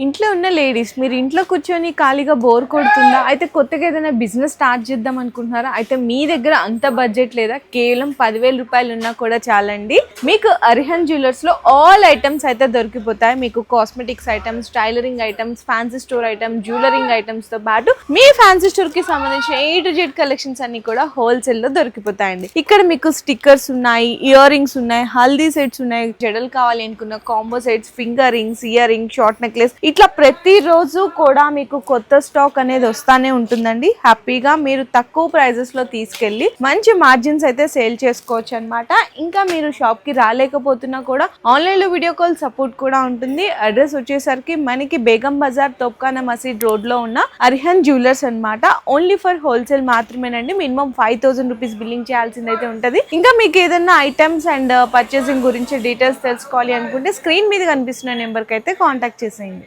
ఇంట్లో ఉన్న లేడీస్ మీరు ఇంట్లో కూర్చొని ఖాళీగా బోర్ కొడుతుందా? అయితే కొత్తగా ఏదైనా బిజినెస్ స్టార్ట్ చేద్దాం అనుకుంటున్నారా? అయితే మీ దగ్గర అంత బడ్జెట్ లేదా? కేవలం 10,000 రూపాయలు ఉన్నా కూడా చాలండి. మీకు అరిహన్ జ్యువెలర్స్ లో ఆల్ ఐటమ్స్ అయితే దొరికిపోతాయి. మీకు cosmetics items, tailoring items, fancy store items, jewellery items తో పాటు మీ ఫ్యాన్సీ స్టోర్ కి సంబంధించిన A to Z కలెక్షన్స్ అన్ని కూడా హోల్సేల్ లో దొరికిపోతాయండి. ఇక్కడ మీకు స్టిక్కర్స్ ఉన్నాయి, ఇయర్ రింగ్స్ ఉన్నాయి, హల్దీ సెట్స్ ఉన్నాయి, జడలు కావాలి అనుకున్న combo sets, finger rings, ear ring, short necklace, ఇట్లా ప్రతిరోజు కూడా మీకు కొత్త స్టాక్ అనేది వస్తానే ఉంటుందండి. హ్యాపీగా మీరు తక్కువ ప్రైజెస్ లో తీసుకెళ్లి మంచి మార్జిన్స్ అయితే సేల్ చేసుకోవచ్చు అనమాట. ఇంకా మీరు షాప్ కి రాలేకపోతున్నా కూడా ఆన్లైన్ లో వీడియో కాల్ సపోర్ట్ కూడా ఉంటుంది. అడ్రస్ వచ్చేసరికి మనకి బేగం బజార్ తోప్ఖానా మసీద్ రోడ్ లో ఉన్న అరిహన్ జ్యువెలర్స్ అనమాట. ఓన్లీ ఫర్ హోల్సేల్ మాత్రమేనండి. మినిమం 5,000 రూపీస్ బిల్లింగ్ చేయాల్సింది అయితే ఉంటది. ఇంకా మీకు ఏదైనా ఐటమ్స్ అండ్ పర్చేసింగ్ గురించి డీటెయిల్స్ తెలుసుకోవాలి అనుకుంటే స్క్రీన్ మీద కనిపిస్తున్న నెంబర్ కి అయితే కాంటాక్ట్ చేసేయండి.